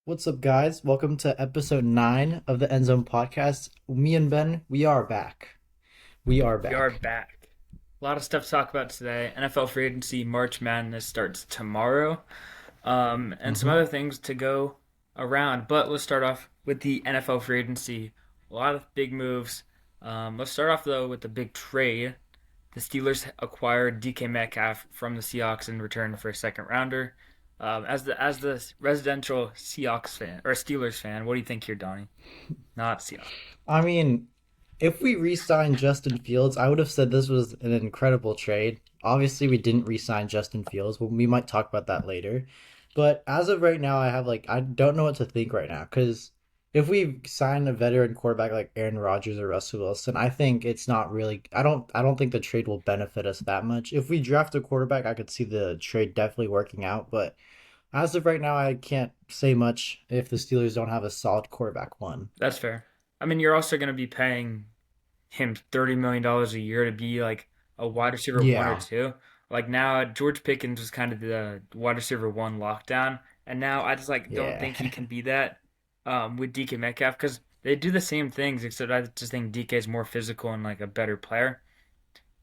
What's up, guys? Welcome to episode 9 of the End Zone podcast. Me and Ben, we are back. We are We are back. back. A lot of stuff to talk about today. NFL free agency, March Madness starts tomorrow, and some hmm other things to go around. But let's start off with the NFL free agency. A lot of big moves. Let's start off though with the big trade. The Steelers acquired DK Metcalf from the Seahawks in return for a second rounder. As the residential Seahawks fan or Steelers fan, what do you think here, Donnie? Not Seahawks. I mean, if we re signed Justin Fields, I would have said this was an incredible trade. Obviously, we didn't re sign Justin Fields, but we might talk about that later. But as of right now, I don't know what to think right now because if we sign a veteran quarterback like Aaron Rodgers or Russell Wilson, I think it's not really. I don't think the trade will benefit us that much. If we draft a quarterback, I could see the trade definitely working out, but as of right now, I can't say much if the Steelers don't have a solid quarterback one. That's fair. I mean, you're also going to be paying him $30 million a year to be like a wide receiver one or Yeah. two. Like now, George Pickens was kind of the wide receiver one lockdown, and now I just like don't Yeah. think he can be that with DK Metcalf because they do the same things, except I just think DK is more physical and like a better player.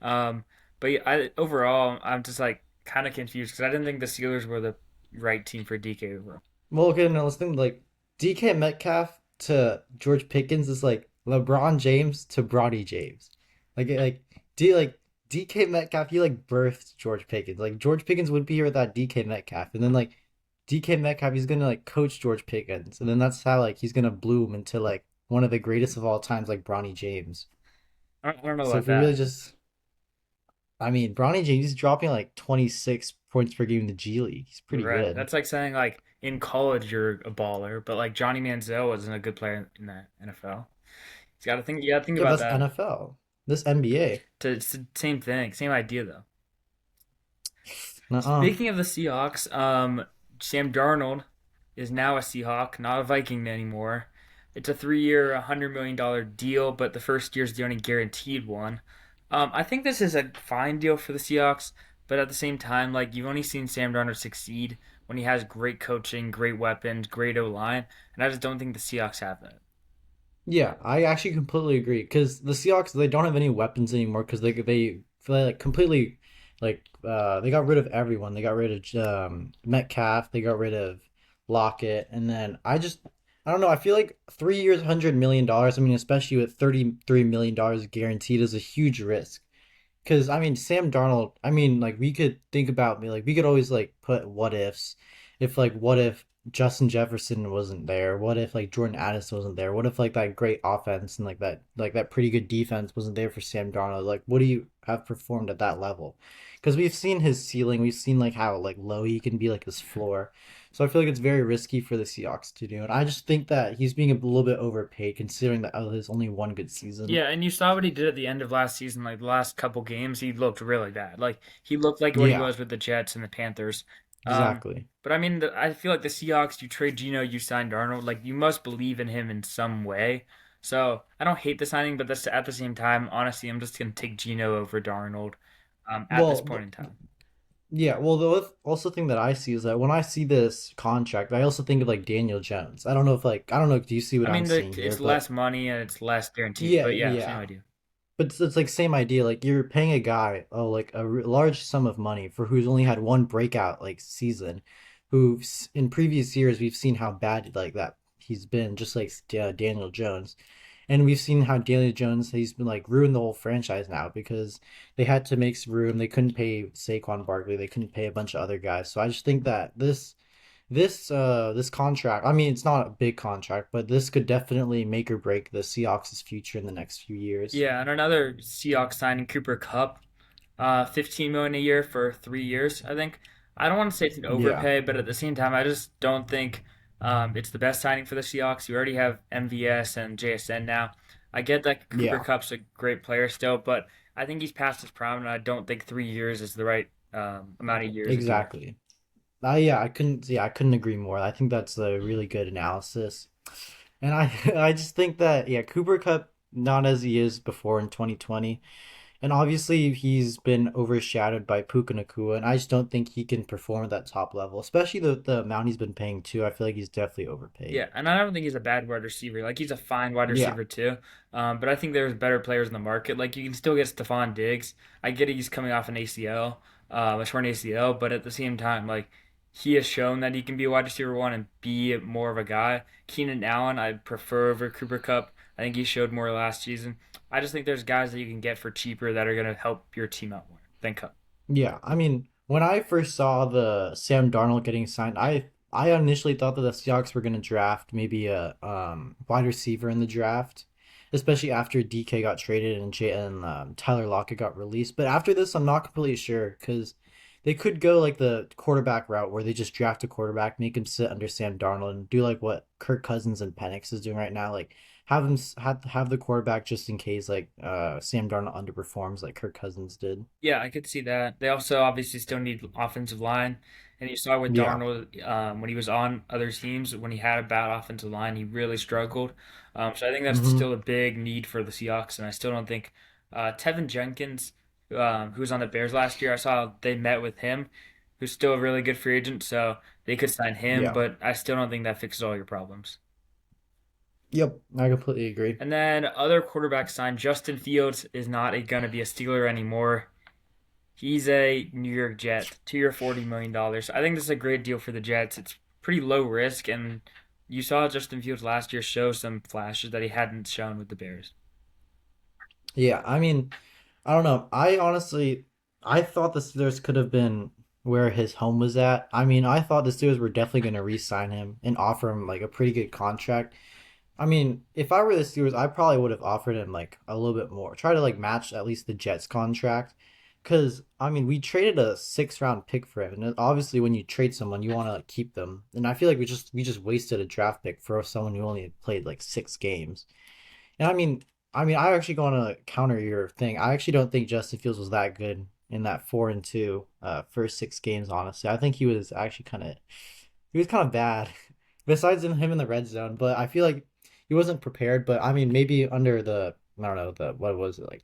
Um, but yeah, overall, I'm just like kind of confused because I didn't think the Steelers were the right team for DK overall. Well, okay, now let's think like DK Metcalf to George Pickens is like LeBron James to Bronny James. Like DK Metcalf, he like birthed George Pickens. Like George Pickens would be here without DK Metcalf, and then like DK Metcalf, he's gonna like coach George Pickens, and then that's how like he's gonna bloom into like one of the greatest of all times, like Bronny James. I don't know So about if we really that. just, I mean, Bronny James, he's dropping like 26 points per game in the G League. He's pretty Right. good. That's like saying like in college you're a baller, but like Johnny Manziel wasn't a good player in the NFL. You gotta think Yeah, about that's that. NFL. This NBA. It's the same thing, same idea though. Nuh-uh. Speaking of the Seahawks, Sam Darnold is now a Seahawk, not a Viking anymore. It's a 3-year, $100 million deal, but the first year's the only guaranteed one. I think this is a fine deal for the Seahawks, but at the same time, like you've only seen Sam Darnold succeed when he has great coaching, great weapons, great O line, and I just don't think the Seahawks have that. Yeah, I actually completely agree because the Seahawks they don't have any weapons anymore because they like completely they got rid of everyone. They got rid of Metcalf. They got rid of Lockett, and then I don't know. I feel like 3 years, $100 million. I mean, especially with $33 million guaranteed, is a huge risk. Because I mean, Sam Darnold. I mean, like we could think about me. Like we could always like put what ifs. If like what if Justin Jefferson wasn't there? What if like Jordan Addison wasn't there? What if like that great offense and like that pretty good defense wasn't there for Sam Darnold? Like what do you have performed at that level? Because we've seen his ceiling. We've seen like how like low he can be, like his floor. So I feel like it's very risky for the Seahawks to do, and I just think that he's being a little bit overpaid considering that his only one good season. Yeah, and you saw what he did at the end of last season. Like the last couple games, he looked really bad. Like he looked like what he Yeah, was with the Jets and the Panthers. Um, exactly. but I mean, I feel like the Seahawks. You trade Geno, you signed Darnold. Like you must believe in him in some way. So I don't hate the signing, but this at the same time, honestly, I'm just gonna take Geno over Darnold. At this Well, point in time. yeah, well, also thing that I see is that when I see this contract, I also think of like Daniel Jones. I don't know, do you see I what I'm mean, seeing here? it's But less money and it's less guaranteed. yeah, But yeah, same yeah. idea. But it's like same idea. Like you're paying a guy, like large sum of money for who's only had one breakout like season, who in previous years we've seen how bad like that he's been, just like Daniel Jones. And we've seen how Daniel Jones he's been like ruined the whole franchise now because they had to make some room. They couldn't pay Saquon Barkley. They couldn't pay a bunch of other guys. So I just think that this contract, I mean, it's not a big contract, but this could definitely make or break the Seahawks' future in the next few years. Yeah, and another Seahawks signing, Cooper Cup. 15 million a year for 3 years. I think I don't want to say it's an Yeah. overpay, but at the same time, I just don't think it's the best signing for the Seahawks. You already have MVS and JSN now. I get that Cooper Yeah. Cup's a great player still, but I think he's past his prime, and I don't think 3 years is the right amount of years to give him. Exactly. I couldn't agree more. I think that's a really good analysis. And I I just think that yeah, Cooper Cup not as he is before in 2020. And obviously, he's been overshadowed by Puka Nakua, and I just don't think he can perform at that top level, especially the amount he's been paying too. I feel like he's definitely overpaid. Yeah, and I don't think he's a bad wide receiver. Like he's a fine wide Yeah, receiver too. But I think there's better players in the market. Like you can still get Stephon Diggs. I get it, he's coming off an ACL, a torn ACL, but at the same time, like he has shown that he can be a wide receiver one and be more of a guy. Keenan Allen, I prefer over Cooper Cup. I think he showed more last season. I just think there's guys that you can get for cheaper that are gonna help your team out more than Cup. yeah. I mean, when I first saw the Sam Darnold getting signed, I initially thought that the Seahawks were going to draft maybe a wide receiver in the draft, especially after DK got traded and Tyler Lockett got released. But after this, I'm not completely sure because they could go like the quarterback route where they just draft a quarterback, make him sit under Sam Darnold, and do like what Kirk Cousins and Penix is doing right now, like have the quarterback just in case like Sam Darnold underperforms like Kirk Cousins did. Yeah, I could see that. They also obviously still need offensive line, and you saw with Yeah. Darnold when he was on other teams when he had a bad offensive line, he really struggled. So I think that's Hmm. still a big need for the Seahawks, and I still don't think Tevin Jenkins, who was on the Bears last year, I saw they met with him, who's still a really good free agent, so they could sign him, Yeah. but I still don't think that fixes all your problems. Yep. I completely agree. And then other quarterbacks signed. Justin Fields is not going to be a Steeler anymore. He's a New York Jet, 2 year, $40 million. I think this is a great deal for the Jets. It's pretty low risk, and you saw Justin Fields last year show some flashes that he hadn't shown with the Bears. Yeah. I mean, I don't know. I thought the Steelers could have been where his home was at. I mean, I thought the Steelers were definitely going to re-sign him and offer him like a pretty good contract. I mean, if I were the Steelers, I probably would have offered him like a little bit more. Try to like match at least the Jets contract. Cause I mean, we traded a 6th round pick for him, and obviously, when you trade someone, you want to like, keep them. And I feel like we just wasted a draft pick for someone who only played like 6 games. And I mean, I actually going to counter your thing. I actually don't think Justin Fields was that good in that 4-2 first 6 games. Honestly, I think he was kind of bad. Besides him in the red zone, but I feel like he wasn't prepared. But I mean, maybe under the I don't know the what was it like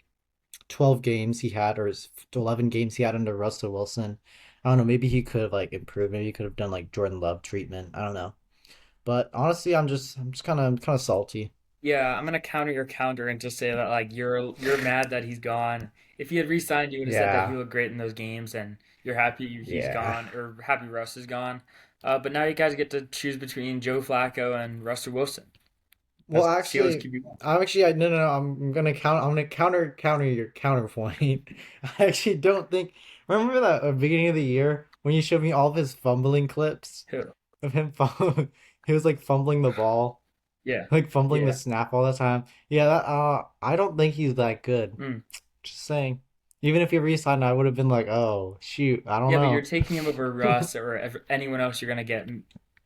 12 games he had or his 11 games he had under Russell Wilson. I don't know. Maybe he could have like improved. Maybe he could have done like Jordan Love treatment. I don't know. But honestly, I'm just kind of salty. Yeah, I'm gonna counter your counter and just say that like you're mad that he's gone. If he had re-signed, you would have said that he Yeah, looked great in those games, and you're happy he's yeah. gone or happy Russ is gone. But now you guys get to choose between Joe Flacco and Russell Wilson Well, as Steelers actually, QB1. no, no, no. I'm gonna counter your counterpoint. I actually don't think. Remember that beginning of the year when you showed me all of his fumbling clips Who? of him he was like fumbling the ball, Yeah. like fumbling the Yeah. snap all the time. Yeah, I don't think he's that good. Mm. Just saying. Even if he re-signed, I would have been like, oh shoot, I don't Yeah, but you're know. taking him over Russ or anyone else you're gonna get,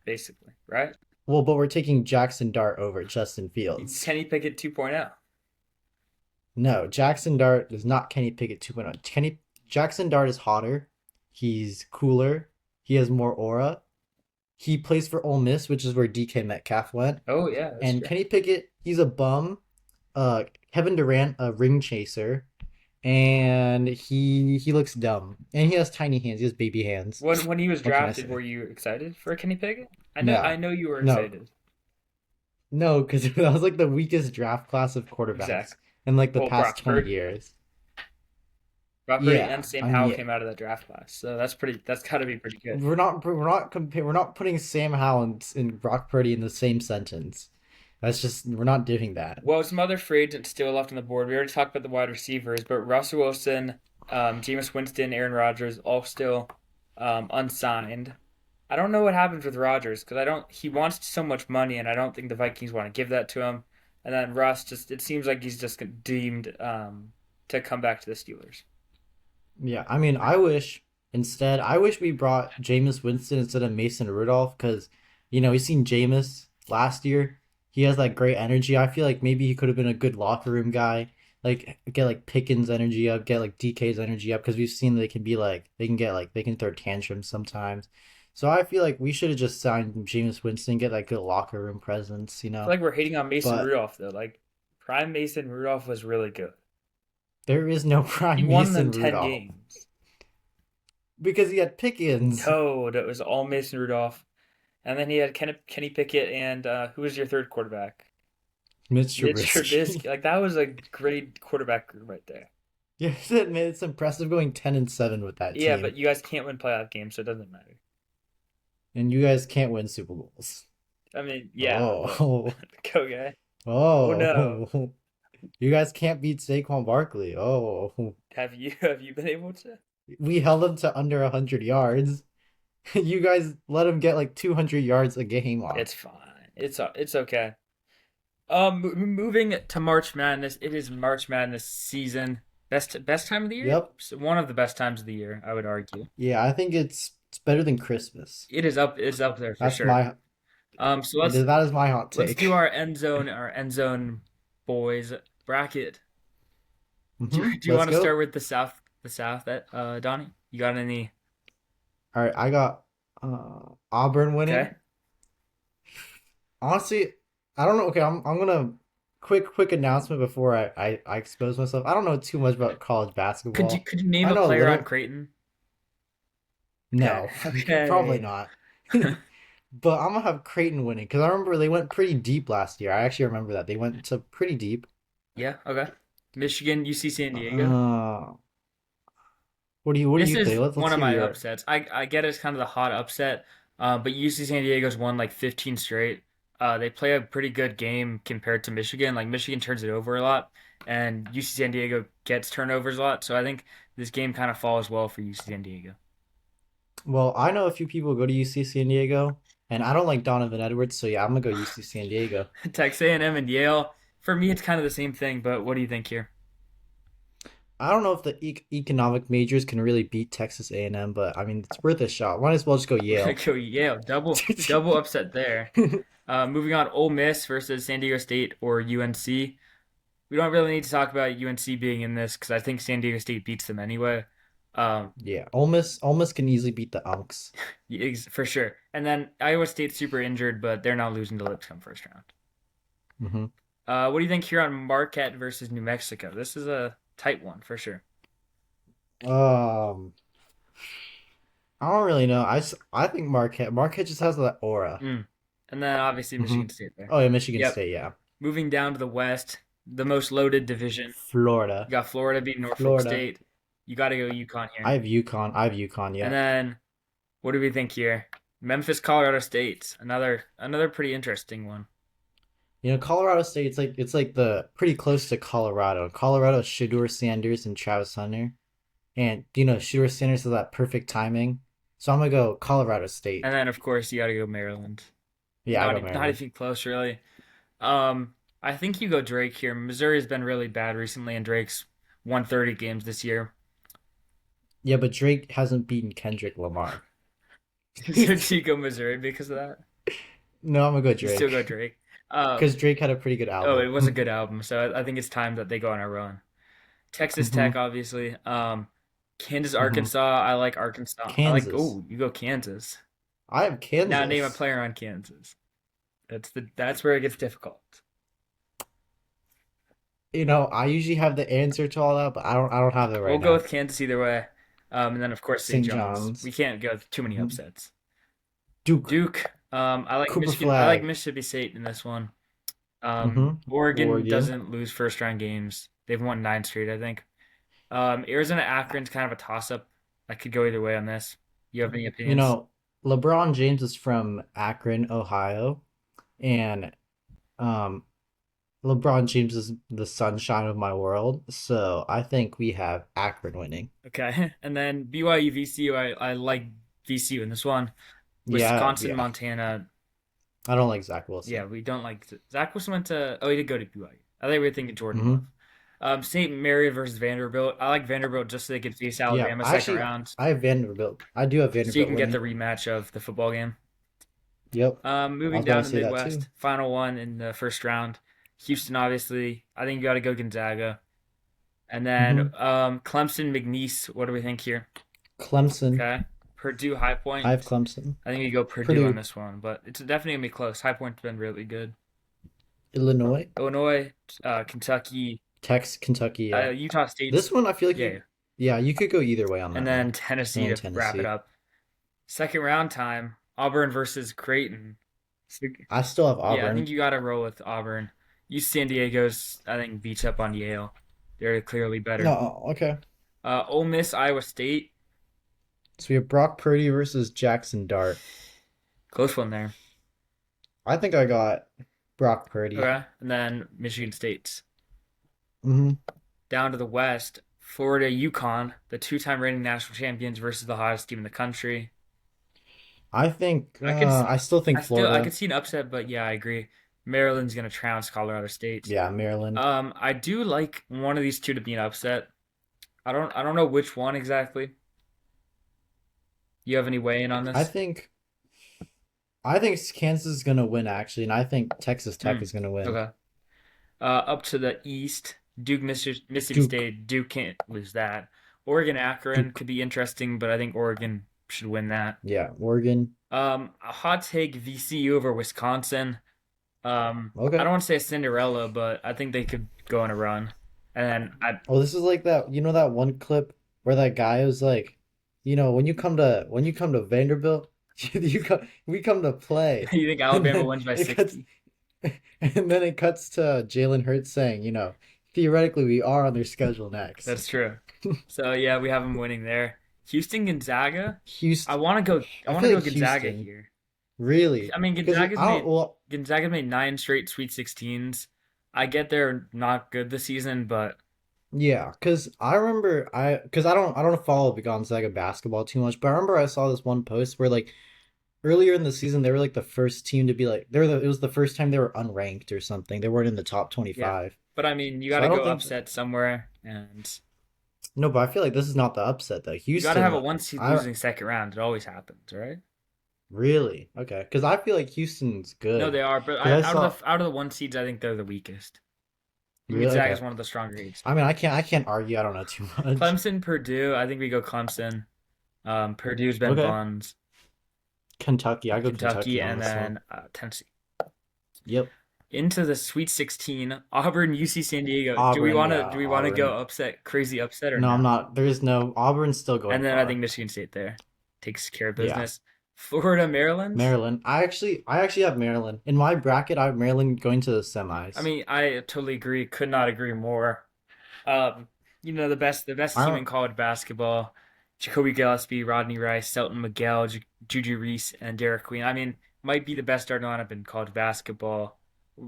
basically, right? Well, but we're taking Jackson Dart over Justin Fields. Kenny Pickett 2.0. No, Jackson Dart is not Kenny Pickett 2.0. Jackson Dart is hotter. He's cooler. He has more aura. He plays for Ole Miss, which is where DK Metcalf went. Oh yeah, that's And true. Kenny Pickett, he's a bum. Kevin Durant, a ring chaser, and he looks dumb. And he has tiny hands. He has baby hands. When he was What can I drafted, say? were you excited for Kenny Pickett? I No, know you were no, excited. no, because that was like the weakest draft class of quarterbacks Exactly. in like the Well, past Brock 20 Purdy. years. Brock Purdy and Yeah, Sam I mean, Howell yeah. came out of that draft class, so that's pretty. That's got to be pretty good. We're not putting Sam Howell and Brock Purdy in the same sentence. That's just we're not doing that. Well, some other free agents still left on the board. We already talked about the wide receivers, but Russell Wilson, Jameis Winston, Aaron Rodgers, all still unsigned. I don't know what happens with Rodgers because I don't. He wants so much money, and I don't think the Vikings want to give that to him. And then Russ just it seems like he's just deemed to come back to the Steelers. Yeah, I mean, I wish we brought Jameis Winston instead of Mason Rudolph because, we've seen Jameis last year. He has like great energy. I feel like maybe he could have been a good locker room guy. Like get like Pickens' energy up, get like DK's energy up because we've seen they can throw tantrums sometimes. So I feel like we should have just signed Jameis Winston, get like good locker room presence. I feel like we're hating on Mason But Rudolph though. Like prime Mason Rudolph was really good. There is no He prime won them Mason 10 Rudolph games. because he had Pickens. No, that was all Mason Rudolph. And then he had Kenny Pickett and who was your third quarterback? Mitch Mitch Trubisky. Trubisky. Like that was a great quarterback group right there. Yes, admit it's impressive going 10-7 with that Yeah, team, but you guys can't win playoff games, so it doesn't matter. and you guys can't win Super Bowls. I mean, yeah, but Oh, okay. Oh no. oh, you guys can't beat Saquon Barkley. Oh, Have you been able to? we held him to under 100 yards. You guys let him get like 200 yards a game off. It's fine. It's okay. Moving to March Madness. It is March Madness season. Best time of the year? Yep. One of the best times of the year, I would argue. Yeah, I think it's better than Christmas. It's up there for That's sure. my So that is my hot let's do take. our end zone boys bracket. Do you Let's want to go. start with the South that Donnie? You got any? All right, I got Auburn Okay. winning. Honestly, I don't know. Okay, I'm gonna quick announcement before I expose myself. I don't know too much about college basketball. Could you name I a know a player on little. Creighton? Okay. No, probably Okay. not. But I'm gonna have Creighton winning because I remember they went pretty deep last year. I actually remember that they went to pretty deep. Yeah, okay. Michigan, UC San Diego. Uh, what do This you is think? one Let's of hear my your. upsets. I get it's kind of the hot upset, but UC San Diego's won like 15 straight. They play a pretty good game compared to Michigan. Like Michigan turns it over a lot, and UC San Diego gets turnovers a lot. So I think this game kind of falls well for UC San Diego. Well, I know a few people who go to UC San Diego, and I don't like Donovan Edwards, so yeah, I'm gonna go UC San Diego. Texas A&M and Yale. For me, it's kind of the same thing. But what do you think here? I don't know if the economic majors can really beat Texas A&M, but I mean it's worth a shot. Might as well just go Yale. Go Yale. Double upset there. Moving on, Ole Miss versus San Diego State or UNC. We don't really need to talk about UNC being in this because I think San Diego State beats them anyway. Um, Yeah, Ole Miss can easily beat the Unks. for sure. And then Iowa State's super injured, but they're not losing to Lipscomb first round. hmm What do you think here on Marquette versus New Mexico? This is a tight one for sure. Um, I don't really know. I think Marquette just has that aura. Mm. And then obviously hmm Michigan State there. Oh yeah, Michigan Yep. State, yeah. Moving down to the West, the most loaded division. Florida, You got Florida beating Norfolk Florida. State. You got to go UConn I here. have UConn. I have UConn. And Yeah. then what do we think here? Memphis, Colorado State. Another pretty interesting one. You know, Colorado State. It's like the pretty close to Colorado. Colorado, Shador Sanders and Travis Hunter, and you know Shador Sanders has that perfect timing. So I'm gonna go Colorado And State. then of course you got to go Maryland. Yeah, I go Not Maryland. even close really. I think you go Drake here. Missouri's been really bad recently, and Drake's won 30 games this year. Yeah, but Drake hasn't beaten Kendrick Lamar. So you go Missouri because of that. No, I'm gonna go You still go Drake Drake. because Drake had a pretty good Oh, it album. was a good album, so I think it's time that they go on a run. Texas Tech, hmm obviously. Kansas, hmm Arkansas. I like Arkansas. I like. Kansas. Oh, you go Kansas. I have Now name a Kansas. player on Kansas. That's where it gets difficult. You know, I usually have the answer to all that, but I don't have it We'll right go now. with Kansas either way. And then of course St. St. John's. We John's, can't go with too many Mhm. upsets. Duke, Duke. I like Cooper Michigan. I like Flag, Mississippi State in this one. Oregon Oregon. doesn't lose first round games. They've won 9 straight, I think. Arizona Akron's kind of a toss up. I could go either way on this. You have any You opinions? know, LeBron James is from Akron, Ohio, and um, LeBron James is the sunshine of my world. So I think we have Akron winning. Okay. And then BYU VCU, I like VCU in this one. Yeah, Wisconsin, yeah. Montana. I don't like Zach Yeah, Wilson. we don't like Zach Wilson went to. Oh, he did go to BYU. I think we were thinking Jordan hmm Love. St. Mary versus Vanderbilt. I like Vanderbilt just so they could face Yeah, Alabama second actually, round, I have Vanderbilt. I do have so you Vanderbilt can get the winning. rematch of the football game. Yep, I Moving was about down to to say that too. Midwest, final one in the first round. Houston, obviously. I think you got to go Gonzaga. And then hmm Clemson, McNeese. What do we think here? Clemson. Okay. Purdue, High I have Point. Clemson. I think you go Purdue on Purdue, this one, but it's definitely gonna be close. High Point's been really good. Illinois, Illinois, Kentucky. Kentucky, yeah. Utah This State's one I feel like yeah, yeah. yeah, you could go either way on And that one. then Tennessee And to wrap it Tennessee. up. Second round time, Auburn versus Creighton. So, I still have yeah, I think Auburn. you got to roll with Auburn. UC San Diego's, I think, beats up on Yale. They're clearly better. No, okay. Ole Miss, Iowa State. So we have Brock Purdy versus Jackson Dart. Close one there. I think I got Brock Purdy. Okay. And then Michigan State's. Hmm. Down to the West, Florida, UConn, the two-time reigning national champions versus the hottest team in the country. I think I could, I still think I Florida. could see an upset, but yeah, I agree. Maryland's gonna trounce Colorado State. Yeah, Maryland. I do like one of these two to be an upset. I don't know which one exactly. You have any weigh in on I this? think I think Kansas is gonna win actually, and I think Texas Tech Hmm. is gonna win. Okay. Up to the East, Mississippi Duke, State. Duke can't lose that. Oregon, Akron Duke. could be interesting, but I think Oregon should win that. Yeah, Oregon. A hot take: VCU over Wisconsin. I Okay. don't want to say a Cinderella, but I think they could go on a run. And then Oh, this is like that. You know that one clip where that guy was like, when you come to Vanderbilt, we come to play, you think and Alabama then wins by it cuts, 60? and then it cuts to Jalen Hurts saying, theoretically we are on their schedule next. That's true. So yeah, we have them winning there. Houston, Gonzaga. Houston, I I want to feel go like Gonzaga Houston, here. really, I mean, because I don't. Well, Gonzaga's made nine straight Sweet 16s. I get they're not good this season, but yeah, because I remember because I don't follow the Gonzaga basketball too much, but I remember I saw this one post where like earlier in the season they were like the first team to be like it was the first time they were unranked or something. They weren't in the top yeah. 25. But I mean, you got So to I go don't think upset somewhere, and no, but I feel like this is not the upset though. you got to have Houston, a one seed I losing second round. It always happens, right? really okay because I feel like Houston's No, they good are, but because I saw out of the one seeds, I think they're the weakest. really Gonzaga is okay. one of the stronger East. I mean, I can't argue. I don't know too much. Clemson, Purdue. I think we go Clemson. Purdue's been Okay, buns. Kentucky. I go Kentucky, Kentucky on and this one. then Tennessee. Yep, Into the Sweet 16, Auburn, UC San Diego. Auburn. Yeah, Do we want to go Auburn. upset, crazy upset or No, I'm no? not. There's no Auburn's still going And then I think far. Michigan State there takes care of Yeah. business. Florida, Maryland. Maryland. I actually have Maryland. In my bracket, I have Maryland going to the I semis. mean, I totally agree. Could not agree more. The best I team in don't college basketball. Jacoby Gillespie, Rodney Rice, Selton Miguel, Juju Reese, and Derek Queen. I mean, might be the best starting lineup in college basketball.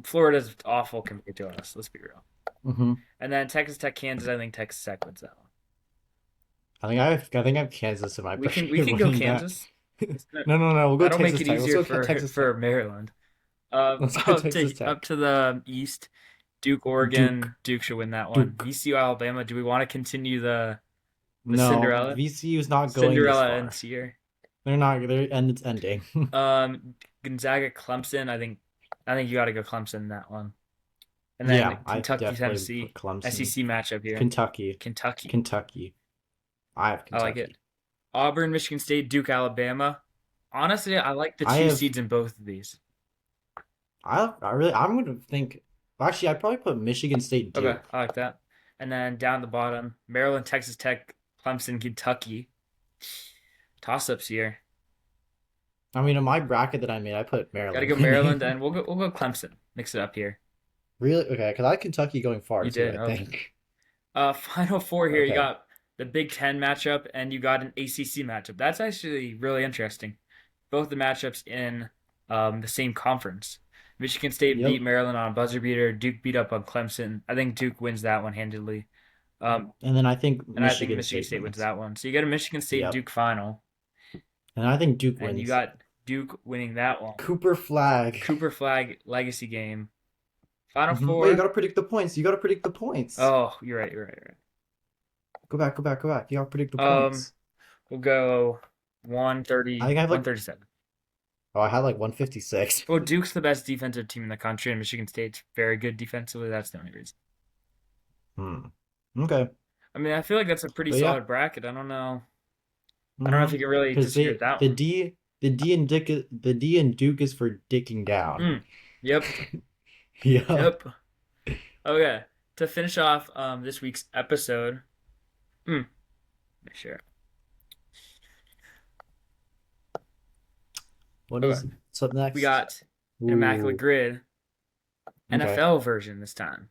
Florida's awful compared to us. Let's be real. hmm And then Texas Tech, Kansas. I think Texas Tech wins that one. I think I have Kansas in my We bracket can go winning that. Kansas. It's not- No, no, no. We'll go That'll make Texas it Tech. Let's easier go Texas Tech. for Maryland. Let's go Texas Up Tech. to the East, Duke, Duke. Oregon. Duke should win that one. Duke. VCU, Alabama. Do we want to continue the No, VCU is not going this Cinderella far. ends here? They're not. And it's ending. Gonzaga, Clemson. I think you got to go Clemson in that one. And then Yeah, I Kentucky, definitely Tennessee, put Clemson. SEC matchup here. Kentucky. Kentucky. Kentucky. I have I like it. Kentucky. Auburn, Michigan State, Duke, Alabama. Honestly, I like the I two have. seeds in both of these. I'm gonna think. Actually, I'd probably put Michigan State Okay, Duke. I like that. And then down the bottom, Maryland, Texas Tech, Clemson, Kentucky. Toss ups here. I mean, in my bracket that I made, I put Got to Maryland go Maryland, winning. and we'll go Clemson. Mix it up here. Really? Okay, because I had Kentucky going far You too, did I okay. think. Final four here. You Okay. got the Big Ten matchup, and you got an ACC matchup. That's actually really interesting. Both the matchups in the same conference. Michigan State beat Yep. Maryland on a buzzer beater. Duke beat up on Clemson. I think Duke wins that one handedly. And then I think And I think Michigan Michigan State State wins wins. that one. So you got a Michigan State Yep. Duke final, And I think Duke and you wins. got Duke winning that one. Cooper Flag. Cooper Flag legacy game. Final Wait, you four. gotta predict the points. You gotta predict the points. Oh, you're right. You're right. Go back, go back, go back. You gotta predict the You're right. points. We'll go I think I have like 137. oh, I had like 156. Well, Duke's the best defensive team in the country, and Michigan State's very good defensively. That's the only reason. Hmm. Okay. I mean, I feel like that's a pretty But yeah. solid bracket. I don't know. I don't know if you can really Because disagree with that the one. The D and Duke is for dicking down. Mm. Yep. Yeah. Yep. Okay. to finish off this week's episode. Make sure. What Okay. is what's up next? We got an immaculate Ooh, grid okay, NFL version this time.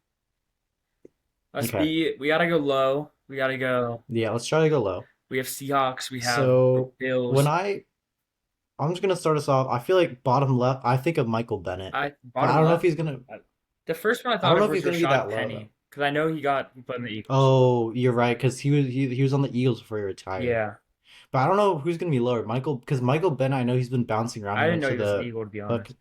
okay. We gotta go low. We gotta go. Yeah, let's try to go low. We have Seahawks. We have So when Bills. I'm just gonna start us off. I feel like bottom left. I think of Michael Bennett, I but I bottom don't know if left. he's gonna. The first one I I thought don't know of if was he's gonna be Rashad that low though. Penny because I know he put in the Eagles. Oh, you're right, because he was on the Eagles before he retired. Yeah, But I don't know who's gonna be lower, Michael, because Michael Bennett. I know he's been bouncing around. I He didn't went know to he was an the Eagle to be Buck. honest.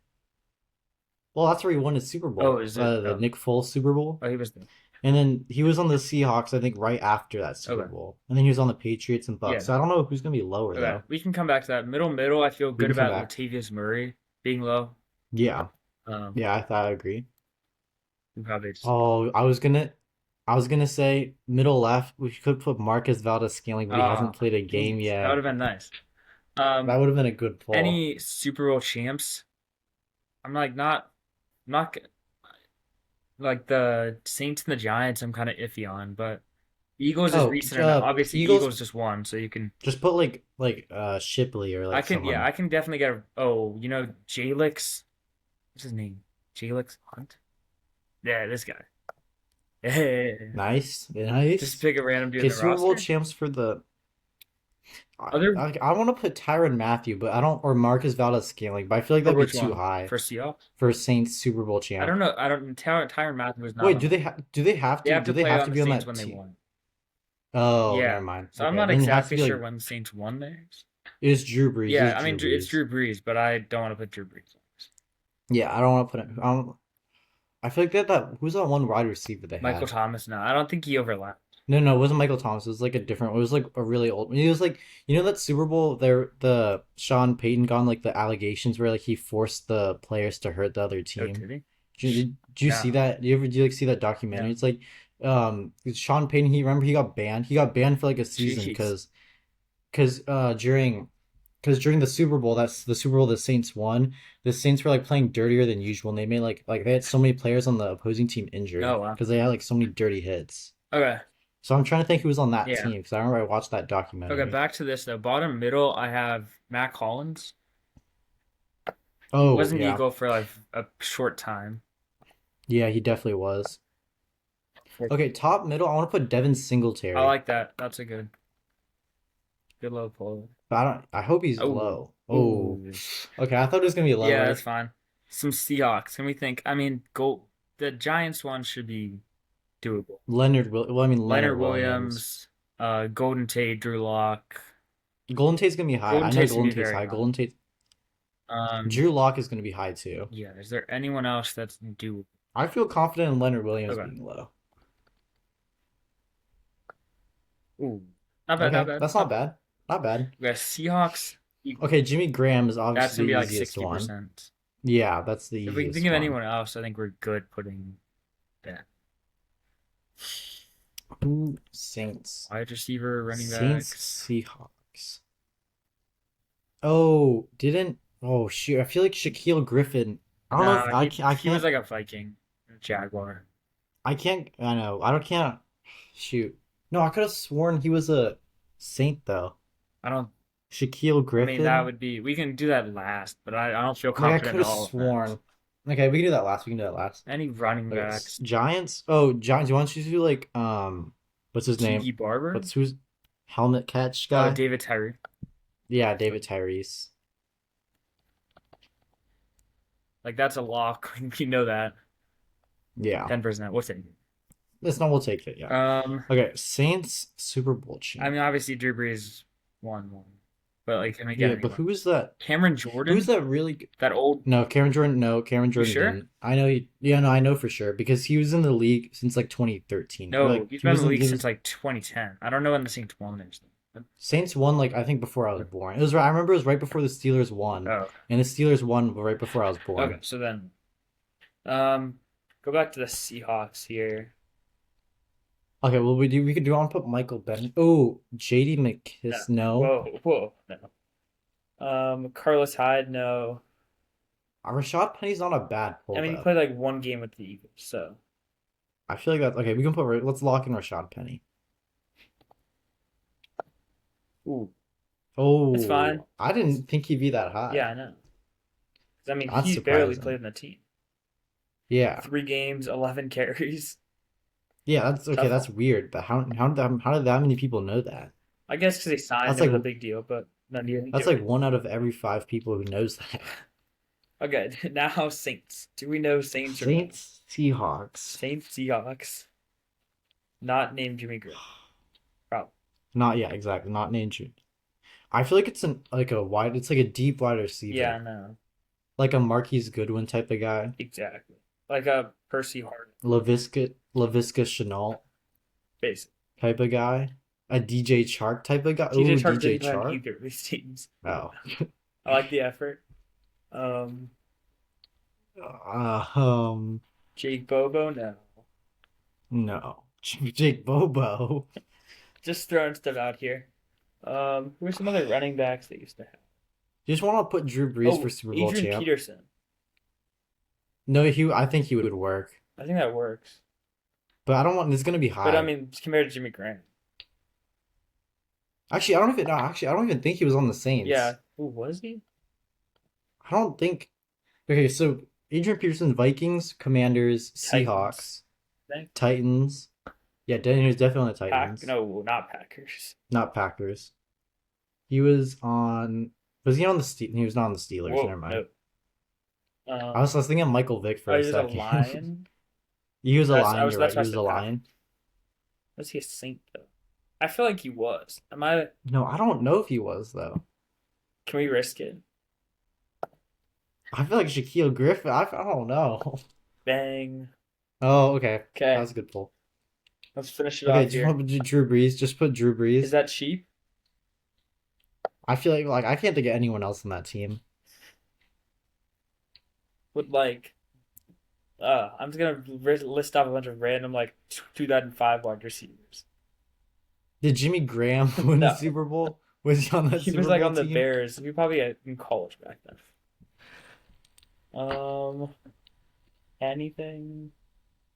Well, that's where he won his Super Oh, Bowl. is it? The Oh, Nick Foles Super Bowl. oh, he was the. And then he was on the Seahawks, I think, right after that Super Okay, Bowl. And then he was on the Patriots and Bucks. yeah. So I don't know who's gonna be lower Okay, though. we can come back to that. Middle. I feel We good can come about back. Latavius Murray being low. Yeah, Um, yeah, I thought I agree. we probably just. Oh, I was gonna say middle left. We could put Marcus Valdez-Scantling, but he hasn't Ah, played a game that would yet. have been nice. That would have been a good pull. Any Super Bowl champs? I'm like not like the Saints and the Giants. I'm kind of iffy on, but Eagles is Oh, recent enough. Obviously, Eagles. Eagles just won, so you can. Just put Shipley or I like can, yeah, someone. I can definitely get. Jalix. What's his name? Jalix Hunt. Yeah, this guy. Yeah, Nice, just nice. pick a random dude Okay, in the Super Bowl roster. champs for the. Other I want to put Tyrann Mathieu, but I don't, or Marcus Valdez-Scantling, but I feel like for that'd be which too one? high For Seahawks? for Saints Super Bowl I champ. don't know. I don't. Tyron Matthew was not Wait, on. They have do to they play have on to the be on Saints that when they team? won. Oh, Yeah. never mind. So I'm Okay, not then it has to exactly be sure like when the Saints won theirs. it's Drew Brees. Yeah, It's I mean Drew it's Brees. Drew Brees, but I don't want to put Drew Brees. Yeah, I don't want to put it. I feel like that who's that one wide receiver they Michael had? Thomas, no, I don't think he overlapped. No, it wasn't Michael Thomas. It was like a different. It was like a really old. It was like that Super Bowl there the Sean Payton got on, like the allegations where like he forced the players to hurt the other Oh, team. did he? Did you see No, that? Did you like see that documentary? no. It's like Sean Payton. He remember he got banned. He got banned for like a season Jeez. because during the Super Bowl, that's the Super Bowl the Saints won. The Saints were like playing dirtier than usual, and they made like they had so many players on the opposing team injured Oh wow. because they had like so many dirty hits. Okay. So I'm trying to think who was on that Yeah. team because I remember I watched that Okay, documentary. back to this though. Bottom middle, I have Matt Collins. He was Oh an yeah, Eagle for like a short time. yeah, he definitely was. Okay, top middle, I want to put Devin I Singletary, like that. That's a good low pull. but I don't. I hope he's Oh. low. Oh, Ooh. okay, I thought it was gonna be Yeah, that's lower. fine. Some Seahawks. Can we think? I mean, go. The Giants one should be doable. Leonard Leonard Williams. Williams, Golden Tate, Drew Lock. Golden Tate's gonna be high. Golden I know Tate's gonna Golden be Tate's very high. high. Golden Tate. Um, Drew Lock is gonna be high too. yeah. Is there anyone else that's doable? I feel confident in Leonard Williams Okay. being low. Ooh, not bad, not Okay, bad. that's not bad. Not bad. We got Seahawks. Okay, Jimmy Graham is That's obviously gonna be the like easiest one. 60%. Yeah, that's the If we can think easiest of one. anyone else, I think we're good putting that. Ooh, Saints. Wide receiver, running Saints, backs. Seahawks. Oh, didn't. Oh, shoot. I feel like Shaquille Griffin. I don't know if Nah, I he was can't. like a Viking, Jaguar. I can't. I know. I don't can't. Shoot. No, I could have sworn he was a Saint, though. I don't. Shaquille I mean, that Griffin. would be. We can do that last, but I don't feel Like, I confident could in have all of that. sworn. Okay, we can do that last. We can do that last. Any running Okay, backs? Giants. Oh, Giants. You want you to do like what's his name? Tiki Barber? What's who's helmet catch Oh, guy? David Tyree. Yeah, David Tyrese. Like that's a lock. You know that. Yeah, 10%. What's it? let's not. We'll take it. Yeah. Um, Okay, Saints Super Bowl I champ. mean, obviously Drew Brees won one, but like, can we get Yeah, but anyone? who is that? Cameron Who's Jordan, that really? that old. No, Cameron Jordan. No, Cameron You Jordan sure? didn't. I know he. Yeah, no, I know for sure because he was in the league since like 2013. No, Like he's he been in was the in. league He since was like 2010. I don't know when the Saints won this. Saints won like I think before I was born. It was right. I remember it was right before the Steelers won, Oh, and the Steelers won right before I was okay. born. So then, um, go back to the Seahawks here. Okay, well we could do. I want to put Michael Bennett. Oh, J.D. No. McKiss. No, Whoa, no. Carlos Hyde, no. Rashad Penny's not a bad pull I mean, he though. played like one game with the Eagles, so I feel like that's okay. We can put. Let's lock in Rashad Penny. Ooh, it's fine. Oh, I didn't think he'd be that Yeah, high. I know. 'Cause, I mean, That's he barely surprising. played in the team. Yeah, 3 games, 11 carries. yeah. That's okay. Tough That's one. weird. But how did that many people know that? I guess because they signed That's him like with a big deal, but none of you that's do like it. one out of every five people who knows that. Okay, now Saints. Do we know Saints or no? Saints, Seahawks. Saints, Seahawks. Not named Jimmy Graham. Probably. Not yeah, exactly. Not named June. I feel like it's an like a wide. It's like a deep wide Yeah, receiver, no. like a Marquise Goodwin type of guy. Exactly. Like a Percy Harvin, Lavisca Chenault basically. type of guy. A DJ Chark type of guy. TJ Ooh, Chark DJ didn't play on Chark. either of these teams. Oh. I like the effort. Um, Uh, um, Jake Bobo, no. no. Jake Bobo. Just throwing stuff out here. Who are some other running backs they used to have? You just want to put Drew Brees for Oh, Super Bowl Adrian champ? Peterson. No, I think he would work, I think that works. but I don't want. It's gonna be But I high. mean, compared to Jimmy Graham. Actually, I don't even. No, actually, I don't even think he was on the Saints. Yeah. Who was he? I don't think. Okay, so Adrian Peterson, Vikings, Commanders, Titans. Seahawks, I think. Titans. Yeah, Danny was definitely on the Pack? Titans, No, not Packers. not Packers. He was on. Was he on the He was not on the Steelers. Whoa, Never mind. no. I was thinking of Michael Vick for Oh, a he was a second. Lion. He was a That's I lion. was You're that's right. why He I was said a Pack. lion. Was he a Saint though? I feel like he was. Am I? No, I don't know if he was though. Can we risk it? I feel like Shaquille Griffin. I don't know. Bang. Oh, okay. That Okay, was a good pull. let's finish it Okay, off just here. want to do Drew Brees. Just put Drew Is Brees. that cheap? I feel like I can't think of anyone else on that team. Would like I'm just gonna list off a bunch of random like 2005 wide receivers. Did Jimmy Graham win the No, Super Bowl? Was he on that he was Super like Bowl on the team? Bears. He probably in college back then. Um, anything?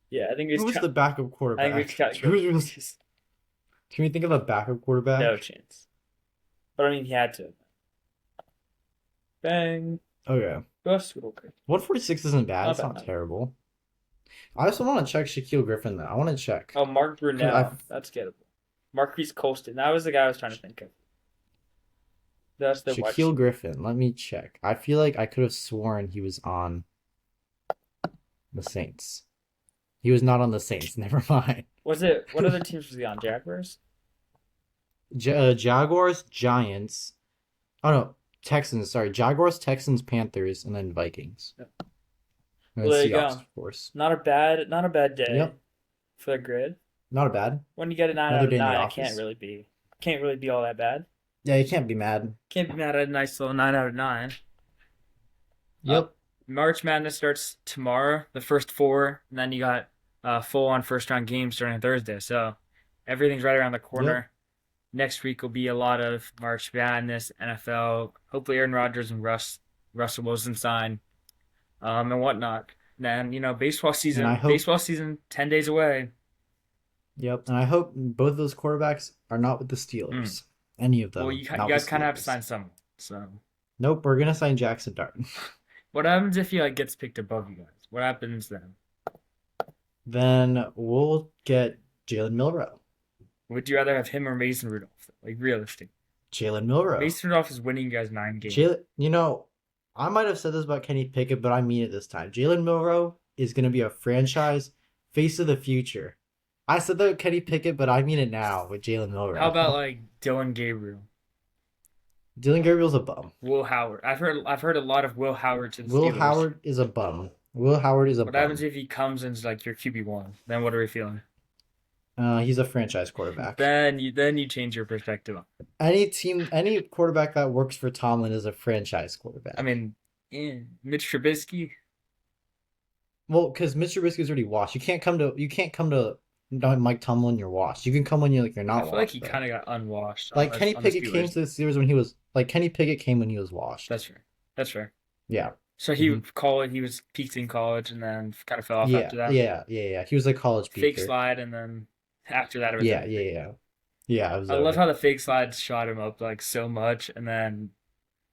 Yeah, I think Who was the backup I think we quarterback? just gotta go. Can we think of a backup No quarterback? chance. But I mean, he had to. Bang. Okay. Gus Wilker. 146 isn't bad. Not It's not bad. terrible. I also want to check Shaquille Griffin though. I want to check. Oh, Mark 'Cause I Brunell. That's gettable. Marquise Colston. That was the guy I was trying to think of. That's the wide Shaquille receiver. Griffin. Let me check. I feel like I could have sworn he was on the Saints. He was not on the Saints. Never mind. Was it? What other teams was he on? Jaguars? Jaguars, Giants. Oh no, Texans. Sorry, Jaguars, Texans, Panthers, and then Vikings. Yeah. And Well, then there you Seahawks, go. of course. Not a bad day Yep, for the grid. not a bad. When you get a nine Another out of day in the nine, it office. can't really be all that bad. Yeah, you can't be mad. Can't be mad at a nice little 9 out of 9. Uh, Yep. March Madness starts tomorrow, the first four, and then you got full on first round games starting Thursday. So everything's right around the Yep. corner. Next week will be a lot of March Madness, NFL. Hopefully, Aaron Rodgers and Russell Wilson sign, and whatnot. Then And I hope. baseball season, 10 days away. Yep. And I hope both of those quarterbacks are not with the Mm. Steelers. Any of Well, them, you not with guys kind of have to Steelers. sign someone. So Nope. We're gonna sign Jackson Dart. what happens if he gets picked above you guys? What happens then? Then we'll get Jalen Milrow. Would you rather have him or Mason Rudolph? Like realistic. Jalen Milrow. Mason Rudolph is winning you guys 9 games. Jalen, I might have said this about Kenny Pickett, but I mean it this time. Jalen Milrow is going to be a franchise face of the future. I said that with Kenny Pickett, but I mean it now with Jalen Milrow. How about like Dylan Gabriel, Dylan Gabriel's a bum. Will Howard? I've heard a lot of Will Howard to the Will Steelers. Howard is a bum. Will Howard is a What happens bum. if he comes in as like your QB1? Then what are we feeling? He's a franchise quarterback. Then you change your perspective. Any quarterback that works for Tomlin is a franchise quarterback. I mean, Mitch Trubisky. Well, because Mr. Trubisky's already washed. You can't come to Mike Tomlin. You're washed. You can come when you're I not feel like washed. he Though. kind of got unwashed Like on Kenny on the Pickett came Steelers. to the Steelers when he was like Kenny Pickett came when he was washed. That's fair. That's fair. Yeah. So Hmm. he was peaked in college and then kind of fell off Yeah, after that. yeah, yeah, yeah. He was a college Fake peaker. slide, and then after that it was Yeah, over. yeah, yeah. Yeah, it was I love over. how the fake slide shot him up like so much, and then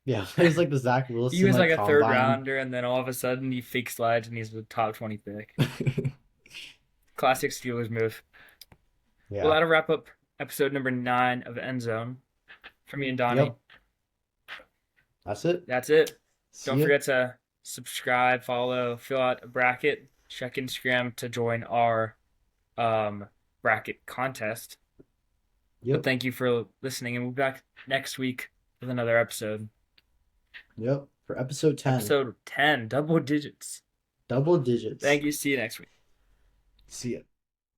Yeah, it was like the Zach he Wilson was like like a third combine. rounder, and then all of a sudden he fake slides and he's a top 20 pick. Classic Steelers move. Well, Yeah. that'll wrap up episode number 9 of End Zone for me and Donnie. Yep. That's it. That's it. See Don't ya. forget to subscribe, follow, fill out a bracket, check Instagram to join our bracket contest. But Yep. thank you for listening, and we'll be back next week with another episode. Yep. For episode 10, Episode 10, double digits. double digits. Thank you. See you next week. See ya.